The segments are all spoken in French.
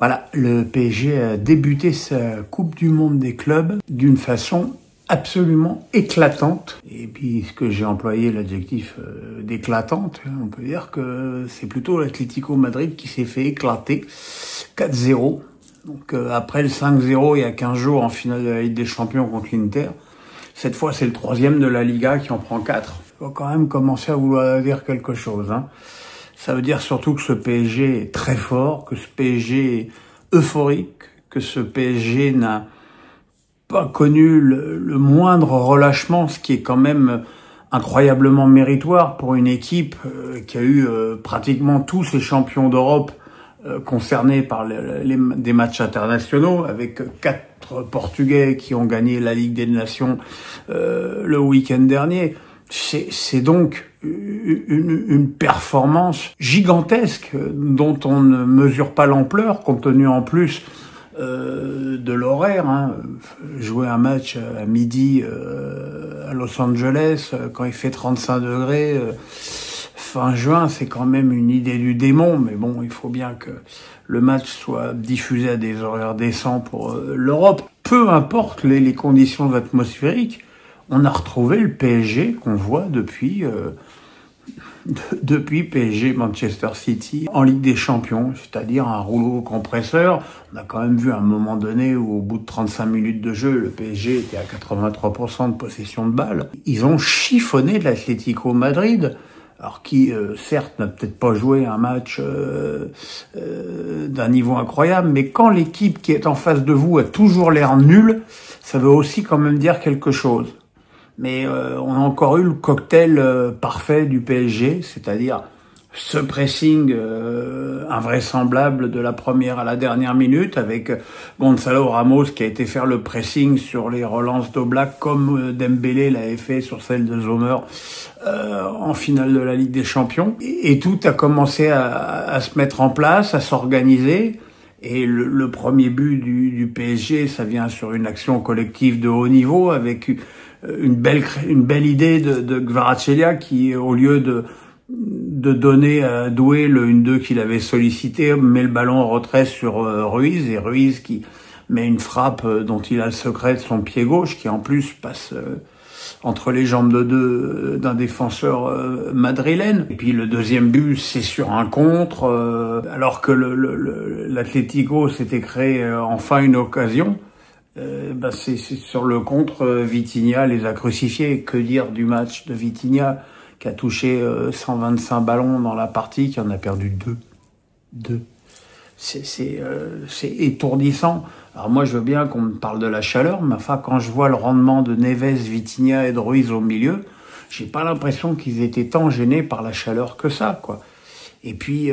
Voilà, le PSG a débuté sa Coupe du Monde des clubs d'une façon absolument éclatante. Et puis, ce que j'ai employé l'adjectif d'éclatante, on peut dire que c'est plutôt l'Atlético Madrid qui s'est fait éclater 4-0. Donc après le 5-0 il y a 15 jours en finale de la Ligue des Champions contre l'Inter, cette fois c'est le troisième de la Liga qui en prend 4. Il faut quand même commencer à vouloir dire quelque chose, hein. Ça veut dire surtout que ce PSG est très fort, que ce PSG est euphorique, que ce PSG n'a pas connu le moindre relâchement, ce qui est quand même incroyablement méritoire pour une équipe qui a eu pratiquement tous ses champions d'Europe concernés par des matchs internationaux, avec 4 Portugais qui ont gagné la Ligue des Nations le week-end dernier. C'est donc une performance gigantesque dont on ne mesure pas l'ampleur, compte tenu en plus de l'horaire, hein. Jouer un match à midi à Los Angeles quand il fait 35 degrés fin juin, c'est quand même une idée du démon, mais bon, il faut bien que le match soit diffusé à des horaires décents pour l'Europe. Peu importe les conditions atmosphériques, on a retrouvé le PSG qu'on voit depuis PSG Manchester City en Ligue des Champions, c'est-à-dire un rouleau compresseur. On a quand même vu à un moment donné où au bout de 35 minutes de jeu, le PSG était à 83% de possession de balle. Ils ont chiffonné l'Atlético Madrid, alors qui, certes, n'a peut-être pas joué un match d'un niveau incroyable, mais quand l'équipe qui est en face de vous a toujours l'air nulle, ça veut aussi quand même dire quelque chose. Mais on a encore eu le cocktail parfait du PSG, c'est-à-dire ce pressing invraisemblable de la première à la dernière minute, avec Gonzalo Ramos qui a été faire le pressing sur les relances d'Oblak comme Dembélé l'avait fait sur celle de Sommer en finale de la Ligue des Champions. Et tout a commencé à se mettre en place, à s'organiser. Et le premier but du PSG, ça vient sur une action collective de haut niveau avec une belle idée de Kvaratskhelia qui, au lieu de donner à Doué le 1-2 qu'il avait sollicité, met le ballon en retrait sur Ruiz, et Ruiz qui met une frappe dont il a le secret de son pied gauche, qui en plus passe entre les jambes d'un défenseur madrilène. Et puis le deuxième but, c'est sur un contre, alors que l'Atlético s'était créé enfin une occasion. C'est sur le contre, Vitinha les a crucifiés. Que dire du match de Vitinha qui a touché 125 ballons dans la partie, qui en a perdu 2. C'est étourdissant. Alors moi, je veux bien qu'on me parle de la chaleur, mais enfin, quand je vois le rendement de Neves, Vitinha et de Ruiz au milieu, j'ai pas l'impression qu'ils étaient tant gênés par la chaleur que ça, quoi. Et puis,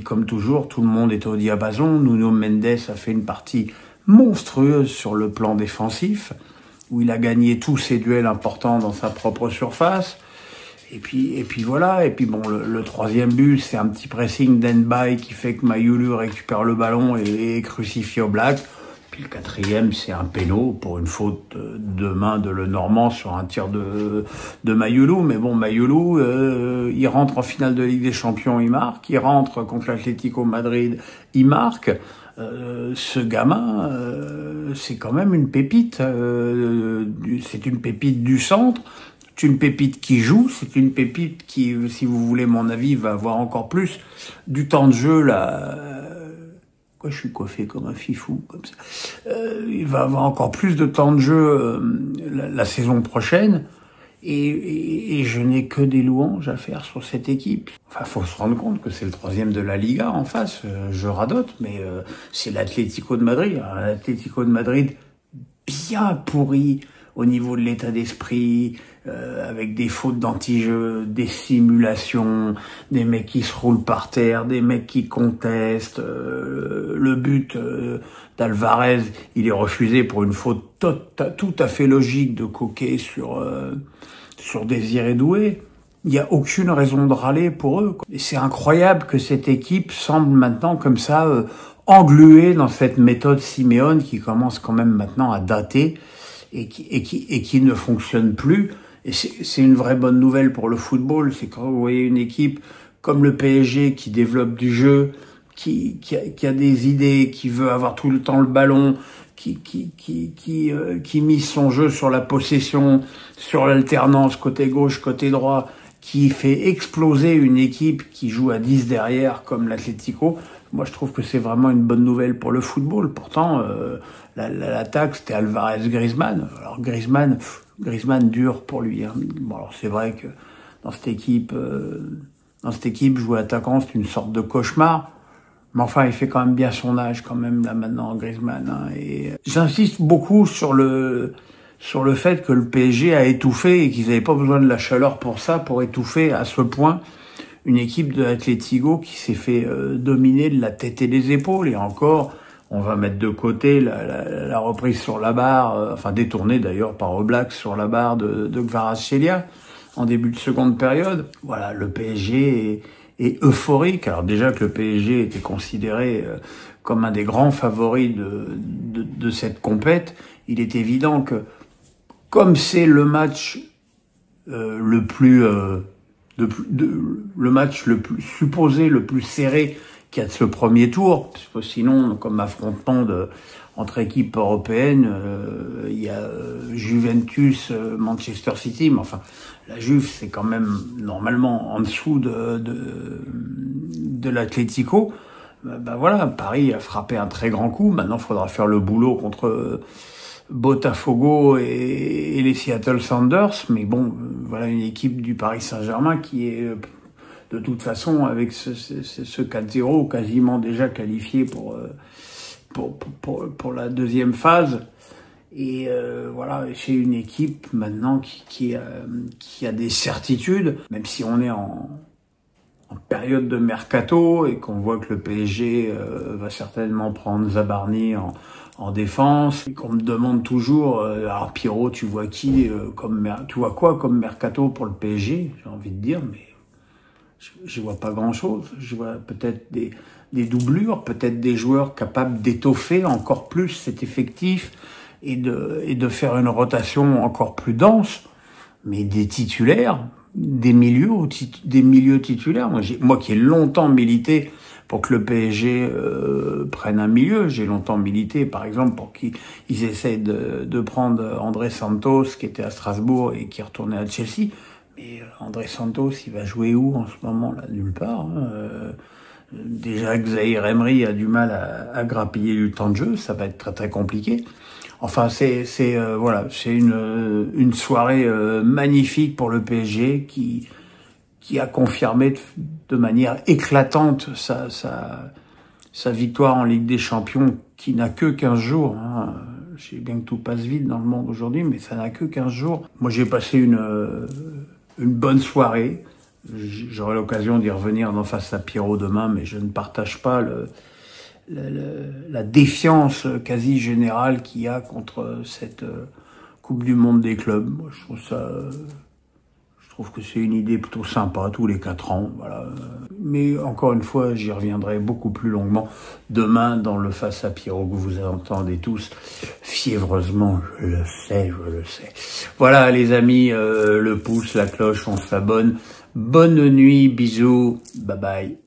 comme toujours, tout le monde est au diapason. Nuno Mendes a fait une partie monstrueuse sur le plan défensif, où il a gagné tous ses duels importants dans sa propre surface. Et puis voilà. Et puis bon, le troisième but, c'est un petit pressing d'Enbay qui fait que Mayulu récupère le ballon et est crucifié au Black. Puis le quatrième, c'est un péno pour une faute de main de Lenormand sur un tir de Mayulu. Mais bon, Mayulu, il rentre en finale de Ligue des Champions, il marque. Il rentre contre l'Atlético Madrid, il marque. Ce gamin, c'est quand même une pépite. C'est une pépite du centre. C'est une pépite qui joue, c'est une pépite qui, si vous voulez mon avis, va avoir encore plus du temps de jeu là. Quoi, je suis coiffé comme un fifou, comme ça. Il va avoir encore plus de temps de jeu la saison prochaine. Et je n'ai que des louanges à faire sur cette équipe. Enfin, faut se rendre compte que c'est le troisième de la Liga en face. Je radote, mais c'est l'Atlético de Madrid. L'Atlético de Madrid bien pourri au niveau de l'état d'esprit, avec des fautes d'anti-jeu, des simulations, des mecs qui se roulent par terre, des mecs qui contestent. Le but d'Alvarez, il est refusé pour une faute tout à fait logique de Coquet sur Désiré Doué. Il n'y a aucune raison de râler pour eux, quoi. Et c'est incroyable que cette équipe semble maintenant comme ça engluée dans cette méthode Simeone qui commence quand même maintenant à dater et qui ne fonctionne plus. Et c'est une vraie bonne nouvelle pour le football, c'est quand vous voyez une équipe comme le PSG qui développe du jeu, qui a des idées, qui veut avoir tout le temps le ballon, qui mise son jeu sur la possession, sur l'alternance côté gauche, côté droit, qui fait exploser une équipe qui joue à 10 derrière comme l'Atlético. Moi, je trouve que c'est vraiment une bonne nouvelle pour le football. Pourtant, l'attaque, c'était Alvarez-Griezmann. Alors Griezmann dur pour lui. Hein. Bon, alors c'est vrai que dans cette équipe, jouer attaquant, c'est une sorte de cauchemar. Mais enfin, il fait quand même bien son âge, quand même, là, maintenant, Griezmann. Hein. Et j'insiste beaucoup sur le fait que le PSG a étouffé et qu'ils n'avaient pas besoin de la chaleur pour ça, pour étouffer à ce point une équipe de Atlético qui s'est fait dominer de la tête et des épaules. Et encore, on va mettre de côté la reprise sur la barre, enfin détournée d'ailleurs par Oblak sur la barre de Kvaratskhelia en début de seconde période. Voilà, le PSG est euphorique. Alors déjà que le PSG était considéré comme un des grands favoris de cette compète, il est évident que comme c'est le match le match le plus supposé, le plus serré qu'il y a de ce premier tour, parce que sinon, comme affrontement entre équipes européennes, il y a Juventus, Manchester City, mais enfin, la Juve, c'est quand même normalement en dessous de l'Atlético. Ben voilà, Paris a frappé un très grand coup. Maintenant, il faudra faire le boulot contre Botafogo et les Seattle Sounders, mais bon, voilà une équipe du Paris Saint-Germain qui est de toute façon avec ce 4-0 quasiment déjà qualifié pour la deuxième phase. Et voilà, c'est une équipe maintenant qui a des certitudes, même si on est en période de mercato et qu'on voit que le PSG va certainement prendre Zabarni en défense, et qu'on me demande toujours, alors Pierrot, tu vois quoi comme mercato pour le PSG? J'ai envie de dire, mais je vois pas grand-chose. Je vois peut-être des doublures, peut-être des joueurs capables d'étoffer encore plus cet effectif et de faire une rotation encore plus dense, mais des titulaires, des milieux titulaires. Moi qui ai longtemps milité pour que le PSG prenne un milieu. J'ai longtemps milité, par exemple, pour qu'ils essayent de prendre André Santos, qui était à Strasbourg et qui retournait à Chelsea. Mais André Santos, il va jouer où en ce moment là? Nulle part. Hein. Déjà que Zahir Emery a du mal à grappiller du temps de jeu, ça va être très très compliqué. Enfin, c'est une soirée magnifique pour le PSG qui a confirmé de manière éclatante sa victoire en Ligue des Champions, qui n'a que 15 jours. Hein. Je sais bien que tout passe vite dans le monde aujourd'hui, mais ça n'a que 15 jours. Moi, j'ai passé une bonne soirée. J'aurai l'occasion d'y revenir dans Face à Pierrot demain, mais je ne partage pas la défiance quasi générale qu'il y a contre cette Coupe du Monde des clubs. Moi, je trouve que c'est une idée plutôt sympa, tous les 4 ans, voilà. Mais encore une fois, j'y reviendrai beaucoup plus longuement demain dans le Face à Pierrot que vous entendez tous fiévreusement, je le sais. Voilà les amis, le pouce, la cloche, on s'abonne. Bonne nuit, bisous, bye bye.